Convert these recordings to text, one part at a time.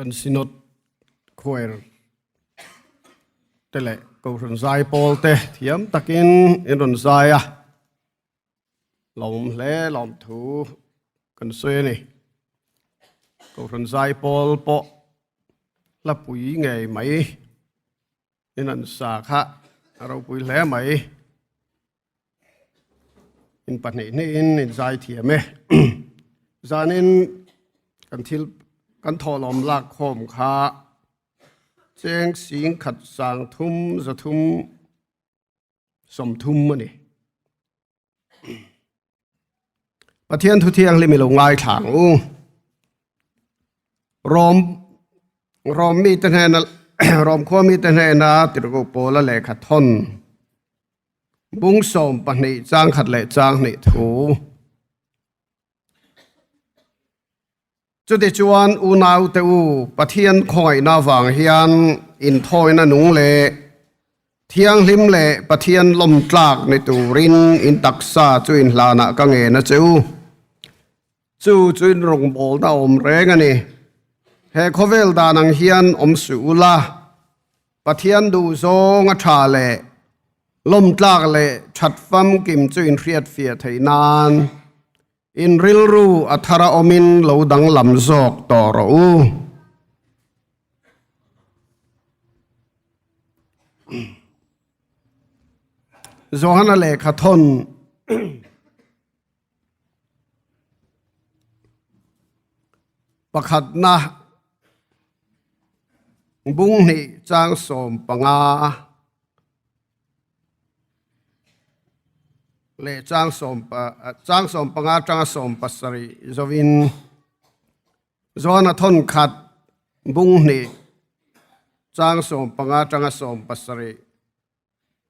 กันสินดควยแต่ละกูรันใจปอลเตเทียมตะกินอินรันใจอะลมเล่ลมถูกันเสนี่กูรันใจปอลปอละปุ๋ยไงไหมอินันสาขะเราปุ๋ยแหล่ไหมอินปัจจุบันอินใจเทียมไหมจานินกันทิลกันทอลมลักโคมขาเจงสิงขัดสางทุ่มจะทุ่มสมทุ่มมันนี่ประเทศทุเทียงเลยมีลงง่ายถังรอมมีแต่ไหนรอมขั้วมีแต่ไหนนะติดกุโปละแหลกขัดทนบุ้งสมปนิจางขัดแหลจางนี่ถูจุดที่จวนอุณาอุตอุปะเทียนคอยนาวังเฮียนอินทอยนาหนุงเล่เทียงลิมเล่ปะเทียนลมตลากในตูรินอินตักษาจุอินลานะกังเงนะจูจุอินรงโบลดาอมเรงนี่เฮโคเวลดานังเฮียนอมสุลาปะเทียนดูโซงชาเล่ลมตลากเล่ชัดฟัมกิมจุอินเรียดเฟียไทยนานอินริลรูอัทราอมินเหลาดังลำจอกต่อรูโจฮันเลขัทนประคัดนะบุ้งนี่จางสมปังอาเลจางสมปังอาจางสมปัสริจวินโจนาทนขัดบุ้งนี่จางสมปังอาจางสมปัสริ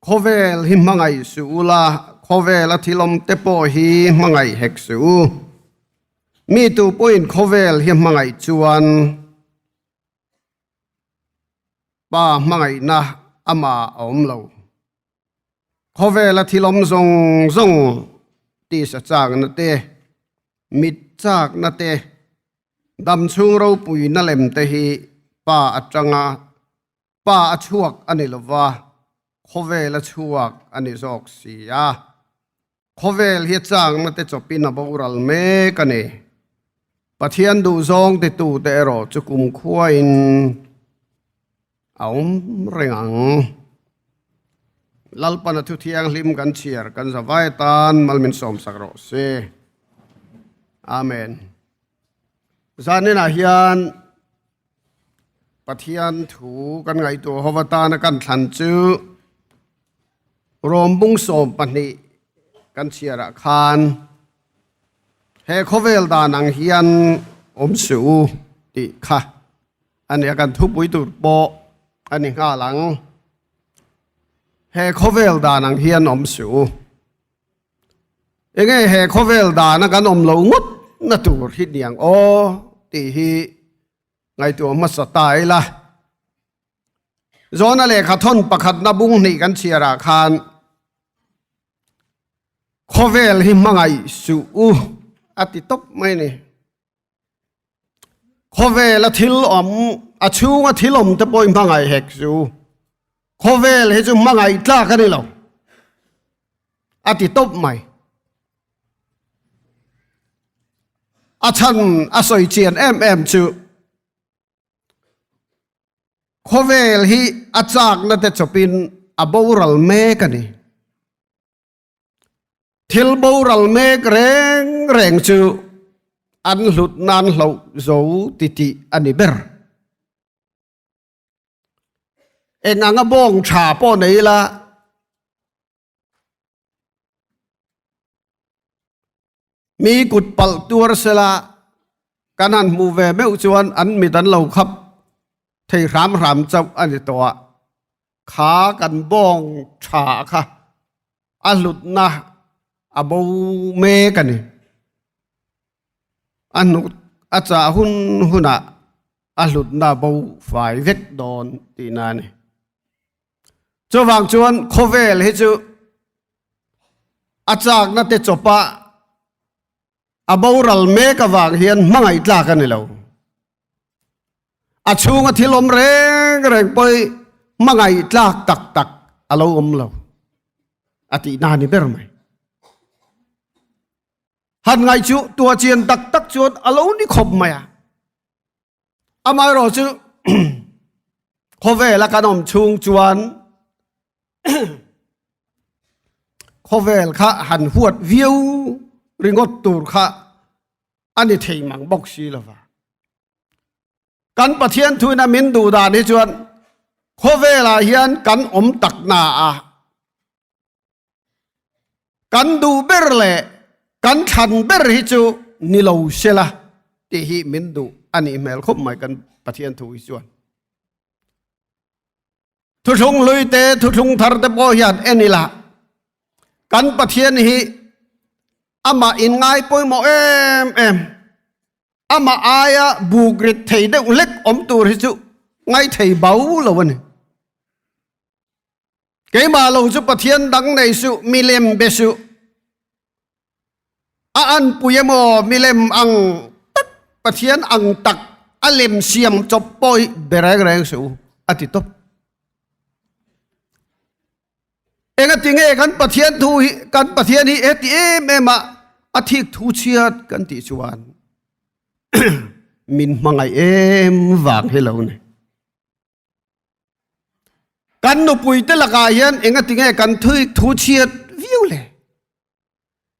โคเวลหิมังไงสูลาโคเวลทิลมเตโปหิมังไงเฮกสูมีตูปอินโคเวลหิมังไงจวนป้ามังไงนะอามาอมโลโคเวลทิลมซงตีสจากนัตเตมิดจากนัตเตดำชุงเราปุยนั่นเลมเตหีป้าอัจงาป้าอชวกอันนี้ลวะโคเวลชวกอันนี้จอกเสียโคเวลเฮียจางนัตเตจบินาบูรัลเมกันเนปะเทียนดูซองติตูเตโรจุกุมขวายนเอาเริงลัลปันทุเทียงลิมกันเชียร์กันสบายตานมัลมินสมสักโรเซอาเมนจานินาฮิยันปะเทียนถูกันไงตัวฮวตานกันทันจูรวมบุ้งสมปนิกันเชียร์คานเฮโคเวลดานังฮิยันอมสูติค่ะอันนี้กันทุบวิตุโบอันนี้ข้าหลังเฮโคเวลดานังเฮียนอมสูยังไงเฮโคเวลดานักันอมเหลงดนัตูริดยังโอตีฮีไงตัวมัสตายละโจนั่นแหละขัดทนประคัดนับุงนี่กันเชียราคานโคเวลหิมังไงสูอติตบไม่นี่โคเวลทิลอมอาชูงทิลอมจะปอยมังไงเฮกสูโคเวลเฮจุมังไงตากันนี่เราอติตบไม่อาชันอาศัยเจียนจูโคเวลฮีอาจากนั่นแต่จะเป็นอบูรัลเมกันนี่ทิลบูรัลเมกแรงจูอันหลุดนานเหลาโจติอันนี้เบอร์เอ็งอ่างบ้องชาป้อนไหนละมีกุดปัลตัวเสละการหันมูเวไม่อุจวนอันมีดันเหลาครับที่รามเจ้าอันนี้ตัวขากันบ้องชาค่ะอันหลุดนะอบูเมกันนี่อันนุอาจารย์หุ่นอันหลุดนะบูฝ่ายเวกโดนตีนานี่จวางจวนโคเวลให้จูอาจารย์นั่นเตจบปะอบูรัลเมกวางเฮียนมังไงตากันนี่เรา อาชูงที่ลมแรงไปมาไงลากตักอารมณ์เราอตินานี่เป็นไหมหันไงจูตัวเจียนตักจวนอารมณ์นี่ขบไหมอามาเราจูขบเวลกันอมชุงจวนขบเวลข้าหันหัววิวริงอตูร์ข้าอันนี้เทียมังบอกสีละวะกันประเทียนทุยนามินดูดานี่จวนขบเวลาเฮียนกันอมตักนากันดูเบรเล่กันขันเบรฮิจูนิลาวเชล่ะที่ฮิมินดูอันนี้เมลคบหมายกันประเทียนทุยจวนทุชงลุยเตทุชงทาร์เตบอยานเอ็นิละกันประเทียนฮิอามาอินไงปอยโมเอ็มอามาอายะบูกริดเทเดอุเล็กอมตูริจุไงเทเบาละวันเกี่ยมาเราจุประเทียนดังในสุมิเลมเบสุอันปุยโมมิเลมอังตักประเทียนอังตักอเลมเสียมจบปอยเบรกแรงสูอติตบเองติงกันประเทียนทูกันประเทียนนี้เอเมมาอาทิตย์ทูเชียดกันติชวนมินมังไอวางให้เราเนี่ยกันนุปุยเตละกายันเองติงกันทูเชียดวิวเลย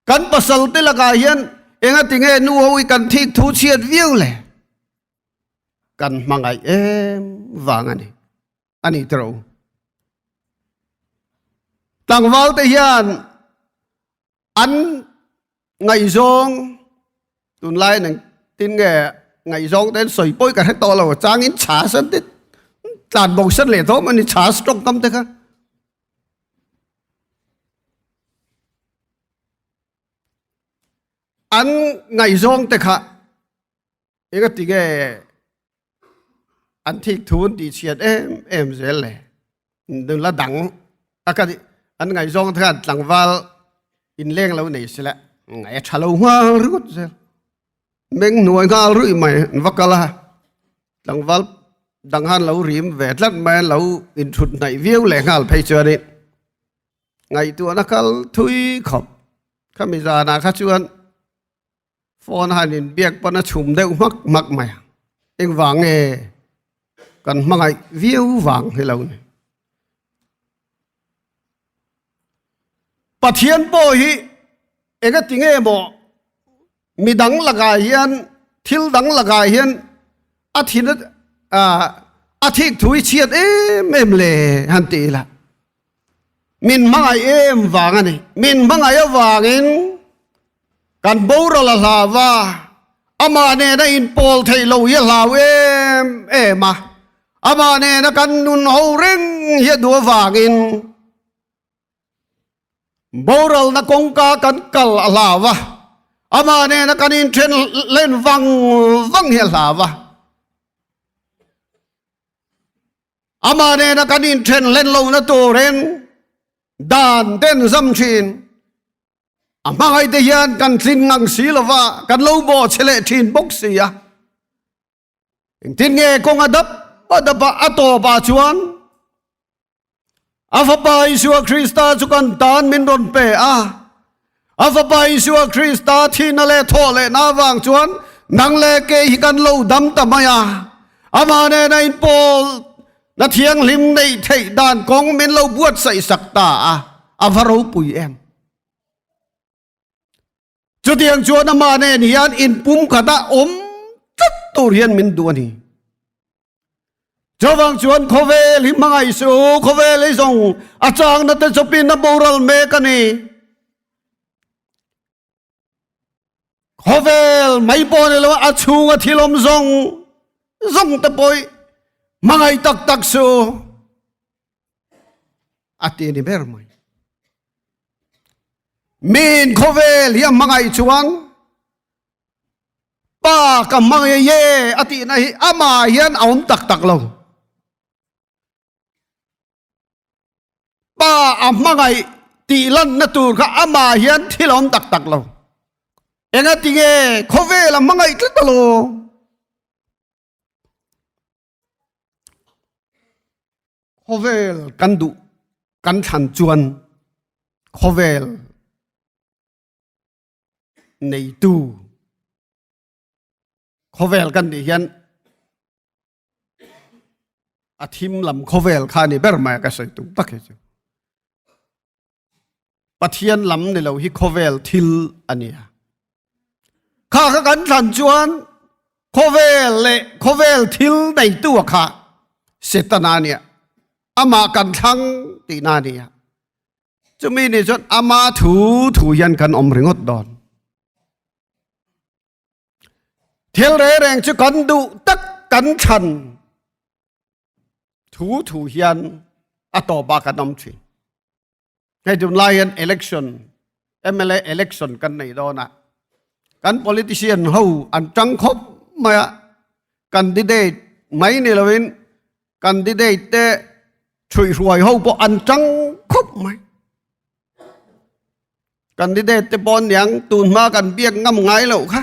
กันปัสสาวะเตละกายันเองติงนูเอาอีกันที่ทูเชียดวิวเลยกันมังไอวางอันนี้ตรงตั้งวัลเทียนอันไงซองตุนไล่หนึ่งตินแกไงซองเต้นสวยป่วยกันให้โตเราจ้างอินชาสันติจานบอกสันเหล่ามันนี่ชาสตรองกำเตะอันไงซองเตะค่ะเอกติแกอันที่ทุนดีเชียดเสียเลยดึงละดังอากาศอันไงซองท่านหลังวัลอินเล่งเราหนีสิละไงชาลูหัวรู้เสียเม่งหน่วยงานรู้ไหมวักกะละหลังวัลดังฮันเราริมเวทลัดแม่เราอินทุนในวิวแหลงฮัลไปเจอนี่ไงตัวนักลทุยขบข้ามีจานาข้าชวนฟอนฮันอินเบียกปนชุมเดวมักไหมเองวางกันมังไงวิววางให้เราเนี่ยประเทียนโปฮีเองก็ติงโมมีดังละกาเฮียนทิลดังละกาเฮียนอาทิตย์อาทิตย์ถุยเชียดเมมเลฮันตีละมินมังไอวางอันนี้มินมังไอวางอินกันบูรละลาวาอามาเนได้อินโพลไทยเราเยลาวมาอามาเนนะกันนุนเอาเร่งเฮียดัววางอินบูรลนักงกากันกัลลาวะอามาเนนักนินเทนเล่นวังเฮลาวะอามาเนนักนินเทนเล่นลงนัตัวเรนดานเต้นซัมชินอามาไอเดียนกันสินงังสีลาวะกันลูบอเชลทินบ็อกซี่อะทินเงกงอดับอัตโตบาชวนอาฟบายชัวคริสตาจุกันตานมินดอนเปอาฟบายชัวคริสตาที่นั่นเลทอเลนาวางชวนนังเลเกหิกันโลดำตะมายาอามาเนในโปลนาเทียงลิมในไทยด้านกองมินโลบวชใส่สักตาอาฟารูปุยจุดเดียงชวนอามาเนนิยานอินปุ่มขดาจัดตุเรียนมินดวนีจวังชวนขเวลิมังไอสูขเวลิซงอาจารย์นัตจปินนบูรัลเมกันีขเวลไม่ปนเลยว่าอาชูกทิลมซงตะปอยมังไอตักสูอาตีนี่เบอร์ไม่มีนขเวลยังมังไอชวนป้ากับมังเย่อาตีนะฮิอามาเฮียนเอาตักเราป้าอามาไงตีลันนัตูร์ข้าอามาเฮียนที่ล้อมตักเราเองติเงขเวลมังไงคลิตโล khovel kan du kan than chuan khovel nei tu khovel kan di hian athim lam khovel kha ni ber ma ka sai tu tak he chu pathian lam ni lo hi khovel thil ania kha ka kan than chuan khovel thil nei tu kha setana nia ama kan thang ti na nia chu mi ni chon ama thu yan kan om ringot don thil re reng chu kan du tak kan than thu hian ato ba kan om thiให้จุนไลน์election MLA electionกันในดอนะกัน politician เฮาอันจังคบมาcandidate ไม่นี่ละวิน candidate เตช่วยรวยเฮาบ่อันจังคบไหม candidate เตปอนยังตูนมากันเบียกงำไงแล้วค่ะ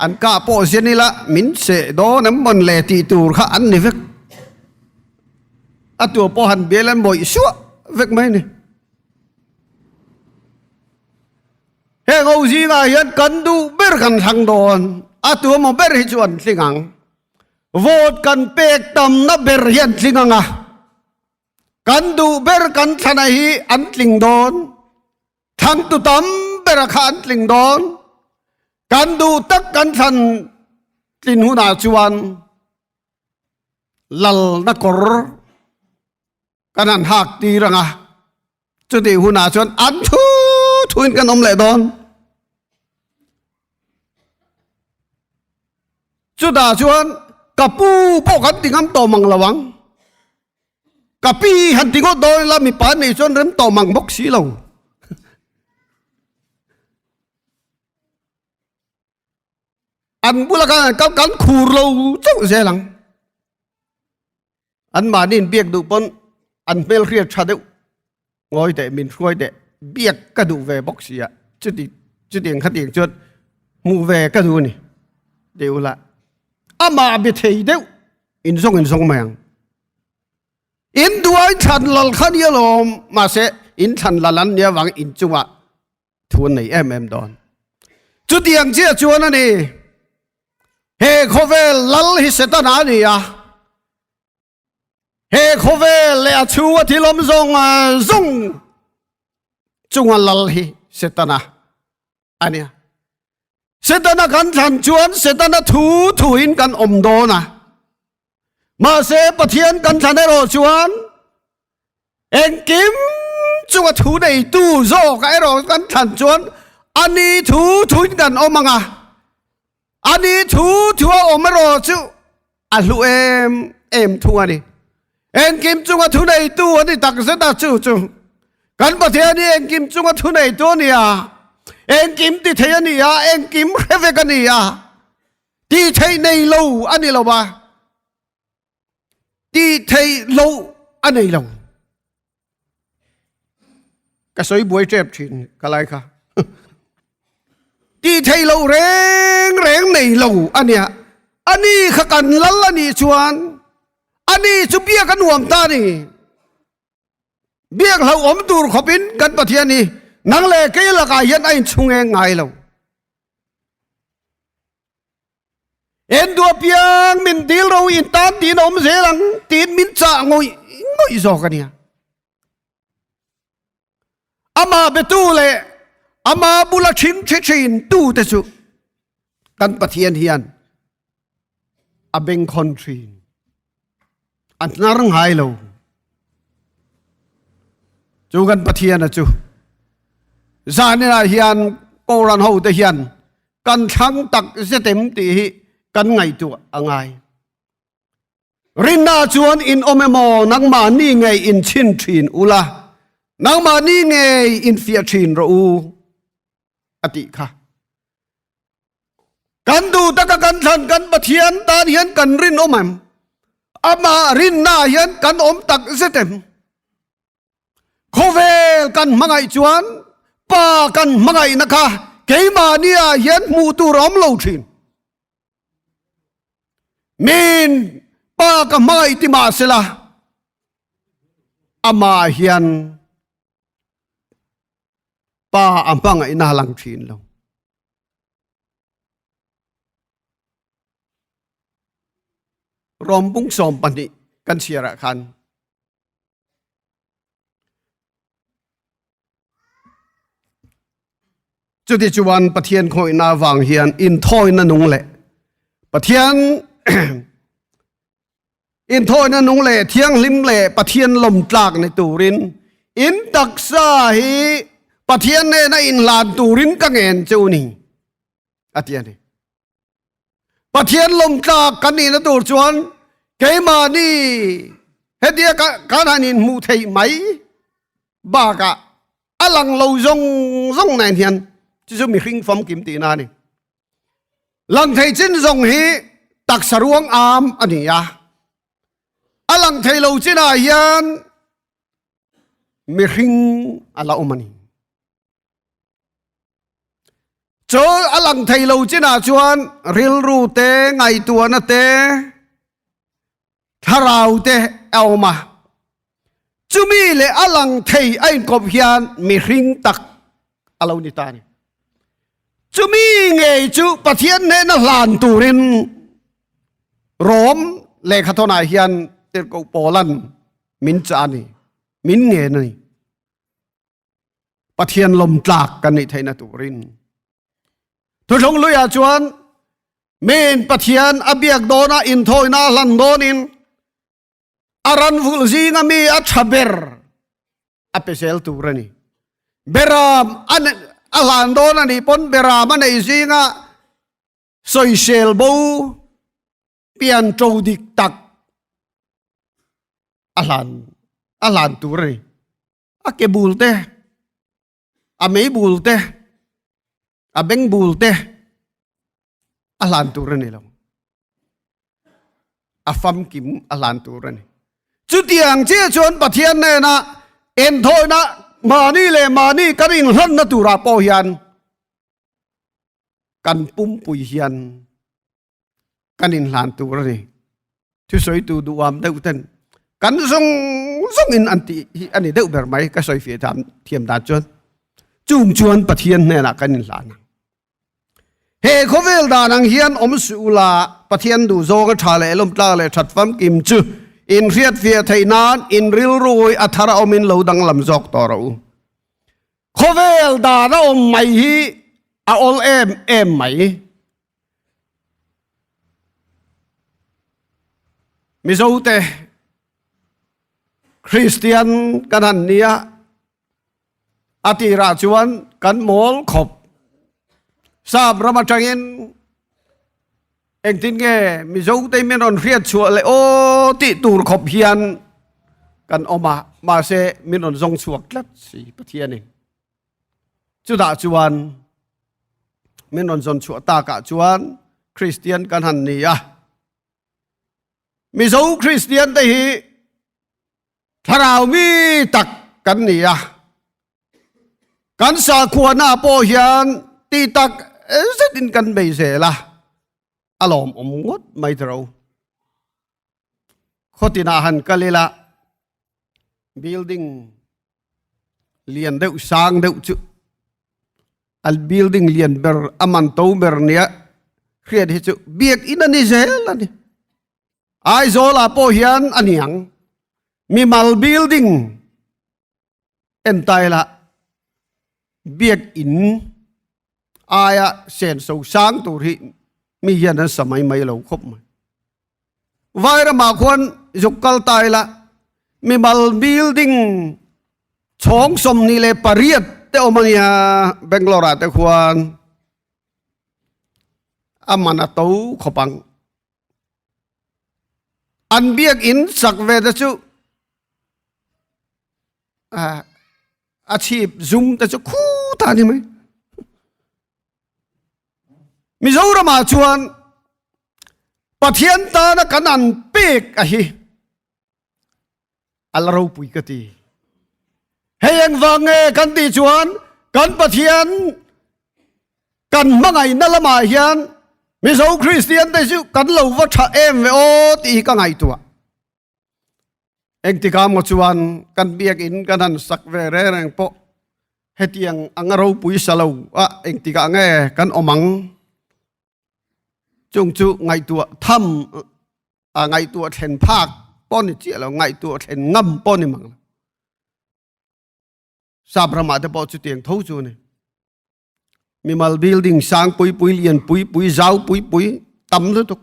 อันกาโปเสียนี่ละมินเสดอน้ำมันเลตีตูร์ค่ะอันนี้เวกอัตัวปอหันเบียลันบ่อยชัวเวกไหมนี่เฮ้เอาสิงายันกันดูเบอร์กันทางดอนตัวมันเบอร์ให้ชวนสิงังโหวตกันเปกตำนับเบอร์ยันสิงังกันดูเบอร์กันทนายอันลิงดอนทางตุตำเบอร์ขันลิงดอนกันดูตักกันทันลินหุนาชวนลัลนักกรกันหันหักตีรังจุดที่หุนาชวนอันทุนกันอมเล่ดอนจุดาชวนกับปูพวกกันติงำต่อมังระวังกับปีหันติงก็โดยละมีปานในชวนเริ่มต่อมังบกสีเราอันบุรกันกันขู่เราเจ้าเสียหลังอันมาดินเบียกดูปนอันเมลเรียชาเดวงอยแต่มินช่วยแต่เบียกกระดูเวบ็อกซี่จุดเดียงขัดเดียงจุดมูเวกระดูนี่เดี๋ยวละอามาเบเทยเดวอินทรงแมงอินด้วยฉันหลัลขันยาลมมาเสอินฉันหลันเนี่ยหวังอินจังหวะทวนในดอนจุดเดียงเจ้าจวนนั่นนี่เฮโคเวลลัลฮิเซตนานี่ยเฮโคเวลเลอชัวที่ลมซงจงลัลฮิเซตนาอันนี้เซตนากันทันจวนเซตนาถูอินกันอมโดนะมาเสปะเทียนกันทันได้รอจวนเอ็งกิมจงถูในตู้โซกไอรอกันทันจวนอันนี้ถูอินกันอมังอันนี้ถูอมรอจูอัลลูเอ็มทัวนี่เอ็งกิมจงถูในตู้อันนี้ตักเสดาจูกันปะเทียนนี่เอ็งกิมจงถูในตัวนี่เอ็งกิมที่เทียนนี่เอ็งกิมเฮเวกันนี่ที่เทียนในโลอันนี้เราบ้าที่เทียนโลอันนี้เราก็สวยบวยเจ็บชินก็ไรค่ะที่เทียนโลแรงในโลอันนี้ขกันลัลนี่ชวนอันนี้จุเบียกันหวมตานี่เบียกเราอมตูรขบินกันปะเทียนนี่นังเล่เกลกายันไอชุงเองไงเราเอ็นตัวเปียงมินดีเราอินตามตีนอมเสลังตีนมินจ่างอยสอกกันเนี่ยอามาเบตูเล่อามาบุลชินชินตู้เตสุกันปะเทียนเฮียนอเบงคอนทรีอันน่ารังหายเราจูกันปะเทียนนะจูจานี่นะเฮียนโกรันหูแต่เฮียนกันทั้งตักเสต็มตีกันไงตัวไงรินนาจวนอินโอเมโมนังมานี่ไงอินชินทรีนอุลานังมานี่ไงอินเฟียทรีนรูอติค่ะกันดูตะกันทันกันปะเทียนตาเฮียนกันรินโอมมอามารินนาเฮียนกันอมตักเสต็มโคเวกันมังไงจวนป้ากันมังไงนะคะเกมาเนี่ยเฮียนมูตูร้อมโลชินมินป้ากันมังไงติมาเสละ อามาเฮียนป้าอัมพังไอ้นาลังทีนเรารอมปุ้งสอมปันนี้กันเชียระคันจุดที่จวนปะเทียนคอยนาวังเฮียนอินทอยนั่นนุงแหละปะเทียน อินทอยนั่นนุงแหละเทียงลิมแหละปะเทียนลมตากในตูรินอินตักซาฮีปะเทียนเนี่ยนะอินลานตูรินกังเงินเจ้านี่อาเทียนนี่ปะเทียนลมตากกันนี่นะตูจวนเกมานี่เฮเดียกันหันินมูเทยไหมบ้ากะอลังเราซงไหนเทียนจะมีคริ่งฟอมกิมตีนานี่ลังไทยจินซงฮีตักสรวงอามอันนี้ยาอลังไทยเราจินายันมีคริ่งอลาอุมานีโจอลังไทยเราจินาจวนริลรูเตไงตัวนั่นเตทาราวเตเอามาจุมีเลอลังไทยไอ้กบเฮียนมีคริ่งตักอลาอุนิตานี่จุมีไงจุปะเทียนเนนลานตูรินโรมเลขทนาเฮียนเตโกโปลันมินจานีมินเงนี่ปะเทียนลมจากกันในไทยนาตูรินทุกชงลุยอาจวนเมนปะเทียนอเบียกโดนาอินโทยนาลันโดนินอารันฟุลซีงามีอัชเบร์อเปเซลตูรนีเบรามอันอาลันโดนันนี่ปนเบรามันไอซิงะสอยเชลบูเปียนโจดิกตักอาลันตูรีอาเกบูลเตอาไม่บูลเตอาเบงบูลเตอาลันตูรีนี่ลงอาฟัมกิมอาลันตูรีนี่จุดที่อังเจ้าชวนปะเทียนเนี่ยนะเอ็นโทนะมานี่เลยมานี่กันอินหันนัตุราปอเฮียนกันปุ่มปุยเฮียนกันอินหลานตัวนี่ที่สวยตัวดูวามเดือดเต้นกันส่งอินอันตีอันนี้เดือดแบบไหมก็สวยเฟียทำเทียมดาจวนจุ่มชวนปะเทียนเนี่ยนะกันอินหลานเฮโคเวลดานังเฮียนอมสุลาปะเทียนดูโซก็ชาเลลมตาเลชัดฟัมกิมจูอินเฟียดเฟียไทยนานอินริลรวยอัธราอมินเหลาดังลำจอกต่อเราโคเวลดาเราไม่ฮีอาอลเอ็มไม่มิโซเตคริสเตียนกันหันเนียอติราชวันกันมอลขบทราบรามาจังเงินเองทิ้งแกมิโซเตมินอนเรียดชัวเลยโอติตูรขบเฮียนกันออกมาเซมินอนทรงชัวกลัดสีปะเทียนเองจุดาจวนมินอนทรงชัวตากะจวนคริสเตียนกันหันเนียมิโซคริสเตียนได้ฮีถ้าเรามีตักกันเนี่ยกันสาขวนาโปเฮียนตีตักเสดินกันไปเสียละอารมณ์งดไม่เท่าข้อที่น่าหันกันเลยละ building เลียนเดือดสร้างเดือดจุอัล building เลียนเบอร์อามันโตเบอร์เนี่ยเครียดที่จุเบียกอินนี่เสียละนี่ไอโซลาโปเฮียนอันยังมีมัลบิลดิ้งเอ็นไตละเบียกอินอายะเซนสูสางตัวที่มีเฮียนนั้นสมัยไม่เราครบมั้ยวายระมาควรยุกกัลไตละมีมัลบิลดิ้งช่องสมนิเลปารีดเตอมันยาเบงกลอราเตควรอามันอตูขบังอันเบียกอินสักเวทจุอาชีพซุ่มแต่จะคู่ตานี่ไหมมิโซรามาชวนปะเทียนตานะกันอันเป๊กอะฮีอัลเราปุยกตีเฮียงฟังเอกันตีชวนกันปะเทียนกันมังไงนั่นละมาเฮียนมิโซคริสเตียนได้จุกันเราวัชเอ็มเวโอตีก็ไงตัว eng tika mo chuan kan biak in kan han sak ve re reng po hetiang angaro pui salo a eng tika nge kan omang chung chu ngai tua tham a ngai tua then phak pon chi lo ngai tua then ngam pon ni mang sa brahma te po chu tiang tho chu ne mi mal building sang pui pui lian pui pui zau pui pui tam lu tuk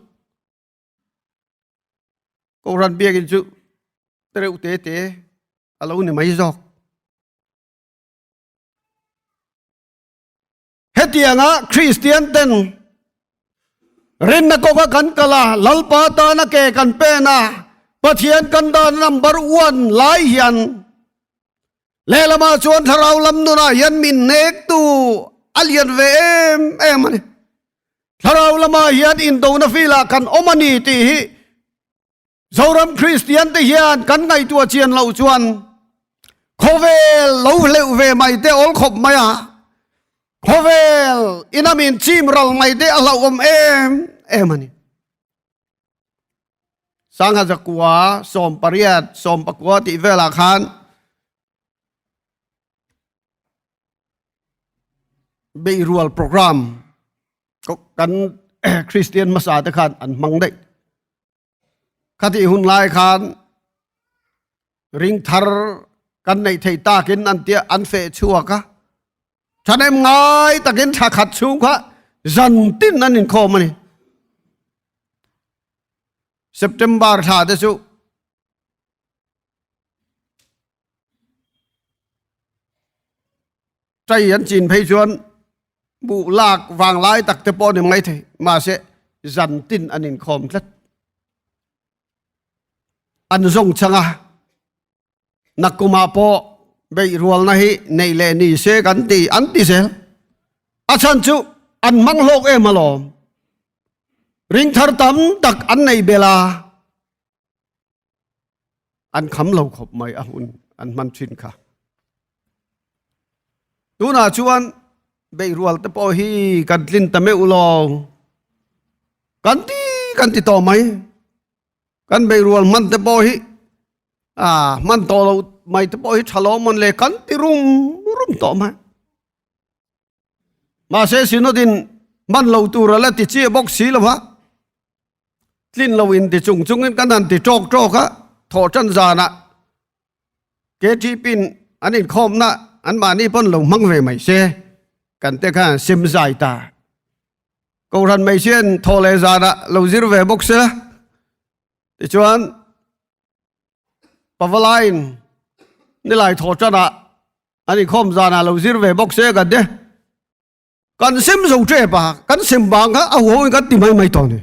ko ran biak in chu treu te te alo ni mai jok hetianga Christian ten rin na ko ka kan kala lalpa ta na ke kan pe na pathian kan da number 1 lai hian le lama chuan tharau lam nu na hian min nek tu alian ve em ani tharau lama hian in do na fila kan omani ti hi zoram Christian te hian kan ngai tua chian lo chuan khovel lo leu ve mai te ol khop maya khovel inamin chim ral mai te alo om em ani sang ha zakwa som pariat som pakwa ti vela khan be rural program ko kan Christian masa te khan an mang dei khati hun lai khan ring thar kan nei thei ta kin an tia an fe chua ka chan em ngai takin tha khat chung kha zan tin nan in khom ani September tha de chu trai an chin phei chuan bu lak wang lai tak te po ni ngai thei ma se zan tin an in khom tlat an zong changa nakuma po be rual na hi nei le ni se kan ti an ti sel achan chu an mang lok e malom ring thar tam tak an nei bela an kham lo khop mai a hun an man thin kha tu na chuan be rual te po hi kan tlin ta me ulong kan ti to mai kan be rual man te po hi man to lo mai te po hi thalo man le kan ti rum to ma se sinodin man lo tu ra la ti chi box si lo wa tlin lo in ti chung chung in kan han ti trok ha tho chan za na ke ti pin anin khom na an ma ni pon lo mang ve mai se kan te kha sim zai ta ko ran mai chen tho le za na lo zir ve box la ti chuan pavalain ni lai tho chana ani khom za na lo zir ve box se kan de kan sim zo tre pa kan sim bang ha a ho kan ti mai to ni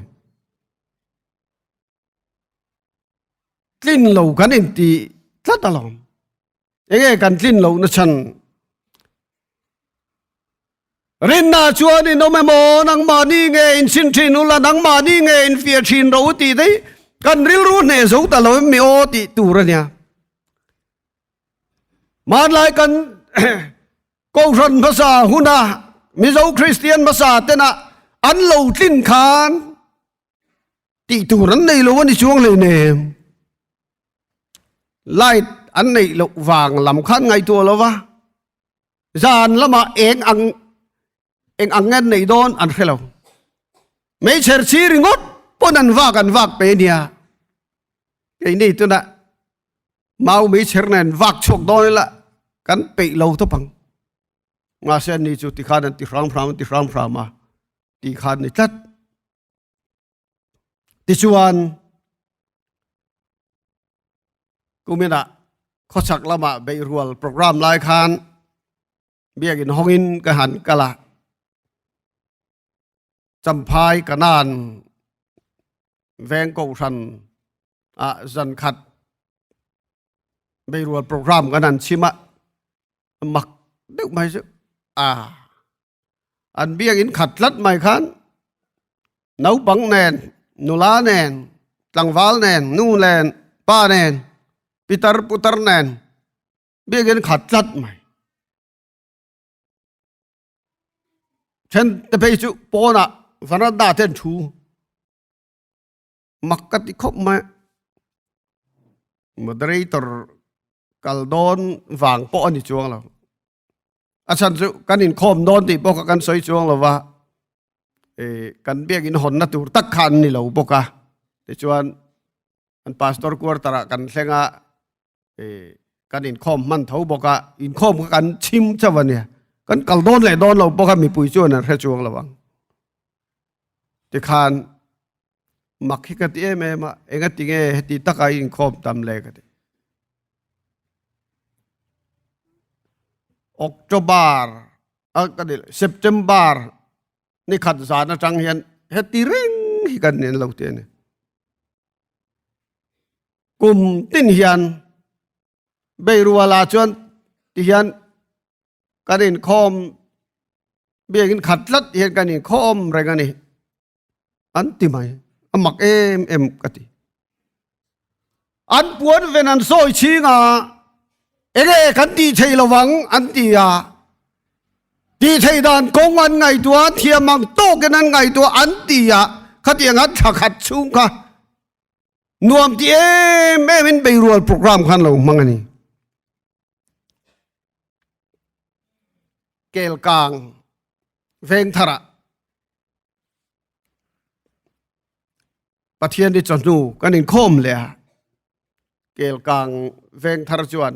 tlin lo kan in ti tlat alom ege kan tlin lo na chan rin na chuan in ome mo nang ma ni nge in sin thin ula nang ma ni nge in fia thin ro ti dei kan ril ru ne zo ta lo mi o ti tu ra nya man lai kan ko ron phasa huna mi zo Christian masa te na an lo tlin khan ti tu ran nei lo ni chuang le ne light an nei lo wang lam khan ngai tu lo wa zan lama eng ang ngen nei don an khelo mấy cher chi ringot pon an vak pe nia cái này tu na mau mấy cher nen vak chok don la kan pe lo to pang nga sen ni chu ti khan ti ram ma ti khan ni tat ti chuan kumena khosak lama be rual program lai khan biagin hongin ka han kala champhai kanan veng ko san zan khat be rual program kanan chima mak deu mai chu an biagin khat lat mai khan nấu băng nen nula nen tlangwal nen nu nen pa nen pitar putar nen biagin khat lat mai chen te pe chu pona vana da ten thu makati khop ma moderator kal don wang po ani chuang lo achan chu kan in khom don ti po kan soi chuang lo wa kan biak in hon na tur tak khan ni lo boka ti chuan an pastor kuar tara kan hlenga kan in khom man thau boka in khom kan chim chawania kan kal don le don lo boka mi pui chuan an hre chuang lo wang ti khan mak hi ka ti em ma enga ti nge ti takai in khom tam le ka ti October September ni khat za na tang hian he ti ring hi kan nen lo te ne kum tin hian beirwala chuan ti hian kanin khom biagin khatlat hian kanin khom regani an ti mai amak em kati an puan ven an soi chinga ege kan ti thei lawang an ti ya ti thei dan kong an ngai tua thiamang to kan an ngai tua an ti ya khatiang at khat chung ka nuam ti em in beirwal program khan lo mangani kel kang veng thara pathian di chanu kanin khom le kel kang veng thar chuan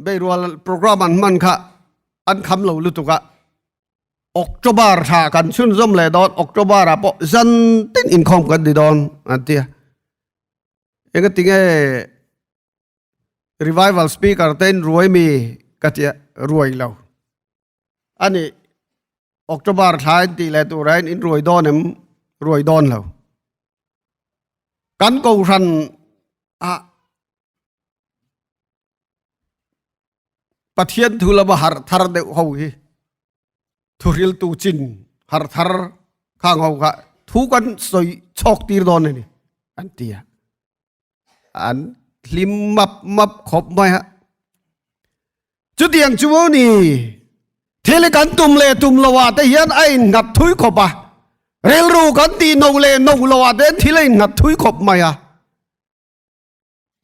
beirwal program an man kha an kham lo lutuka October tha kan chun zom le don October a po zan tin in khom kan di don atia enga tinge revival speaker ten ruai mi katia ruai lo ani October tha ti le tu rain in ruai don em ruai don lo kan ko ran a pathian thula ba har thar de ho hi thuril tu chin har thar khang ho kha thu kan soi chok tir don ni an tia an lim map khop mai ha chu tiang chu ni thele kan tum lawa te hian ai ngat thui khopa rel ru kan ti no lawa den thile ngat thui khop mai a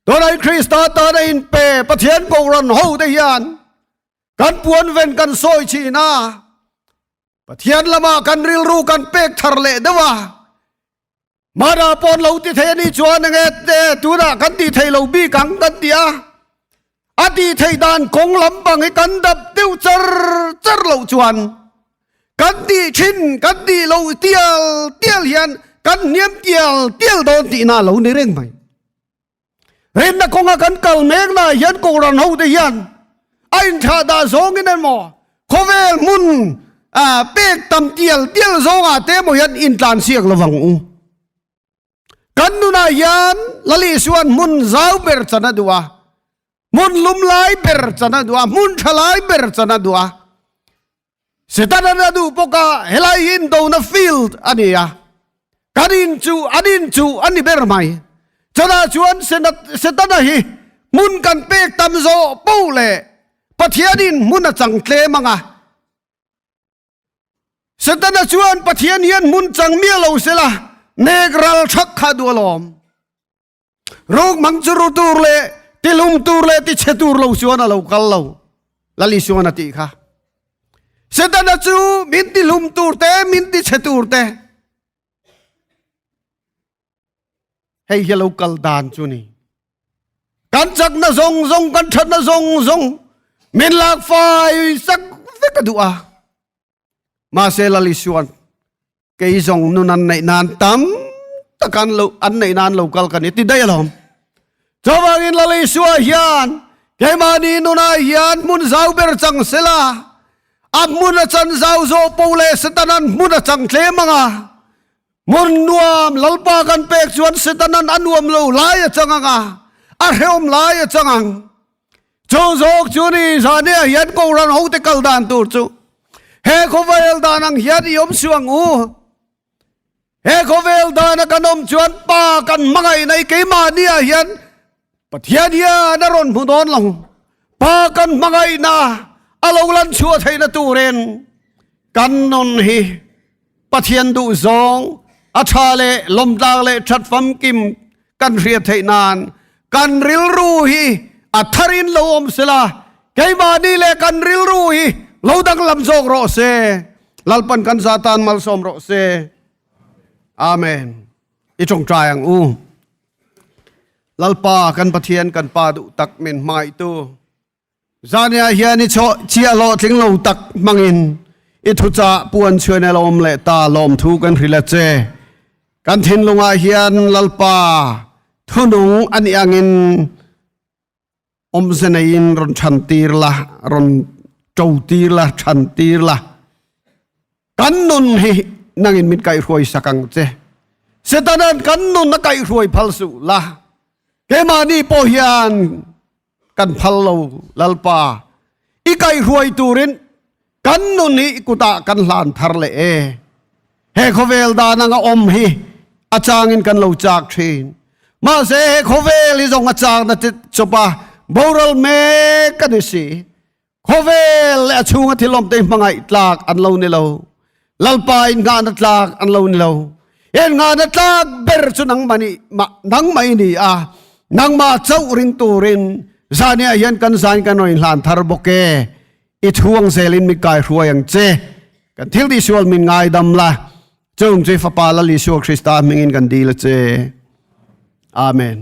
Tôi Krista ta đây pe pathian ko ran ho te hian kan puan ven kan soi chi na pathian lama kan ril ru kan pek thar le dewa mara pon lo ti the ni chuan nge te tu da kan ti thei lo bi kang kan tia ati thei dan kong lam bang kan dap tiu char lo chuan kan ti chin kan ti lo tial hian kan niam tial don ti na lo ni reng mai ren na konga kan kal mek na hian ko ran ho te hian ain tha da zong in mo khovel mun pek tam tial zong a te mo hian in tlan siak lawang u kan nu na hian lali suan mun zau ber chana duwa mun lum lai ber chana duwa mun thalai ber chana duwa setana na du poka helai in do na field ania kanin chu ani ber mai chana chuan setana hi mun kan pek tam zo pole pathianin mun a chang tle manga setana chuan pathian hian mun chang mi lo sela negral thak kha du lom rong mang churu tur le tilum tur le ti chetur lo chuan a lo kal lo lali chuan ati kha setana chu min tilum tur te min ti chetur te hei hello kal dan chu ni kan chak na zong kan that na zong min lak fai sak vek du a ma se la li suan ke zong nu nan nei nan tam takan lo an nei nan lo kal kan ti dai lom chawang in la li suwa hian ke ma ni nu na hian mun zau ber chang sela am mun a chan zau zo pole setanan mun a chang tle manga mun nuam lalpa kan pek chuan setanan anuam lo lai a changanga a heom lai a changang chozok chuni zane hian ko ran ho te kal dan tur chu he khovel danang hian yom suang u he khovel dan kanom chuan pa kan mangai nei ke ma nia hian pathian hian a ron hudon long pa kan mangai na alo lan chua theina turen kan non hi pathian du zong a thale lom dang le that fam kim kan ria theinan กันริลรูฮีอัทรินโลอมเสลาไกมานีเลกันริลรูฮีโลดังลำโจกโรเซลัลปันกันซาตานมัลสมโรเซอาเมนอีจงใจอังอูลัลปากันปะเทียนกันปาดุตักเมนไม่ตูจานยาเฮียนิโชเชียโลทิ้งโลตักมังอินอิทุจ่าปวนช่วยในลมเลตาลมทูกันริลเจกันทินลงอาเฮียนลัลปาทุนุงอันยังอินเสนอินรอนชันตีร์ละรอนโจตีร์ละชันตีร์ละกันนุนฮินังอินมิดไก่รวยสักังเจเสตานันกันนุนนักไก่รวยพัลสุละเกมานีโปเฮียนกันพัลโลลัลปาอีไก่รวยตูรินกันนุนฮิกุตะกันลานทาร์เลเฮโคเวลดานังอมฮิอาจางอินกันโลจากเทนมาเซเฮโคเวลิจงอาจางนัดจบะบอรัลเมกันนิสีโคเวลและชูงที่ลมเต็มมังไอตลากอันโลนิโลลัลปาอินงานตลากอันโลนิโลเอ็นงานตลากเบอร์ชุนังมันนี่นังไม่นี่นังมาเจ้ารินตูรินซาเนียยันกันซานกันหน่อยหลานทาร์บเกอิทวงเซลินมิกายรวยอย่างเจกันทิลดิชวลมินไงดำละจงเจฟปาลลิชัวคริสตามิงินกันดีละเจอาเมน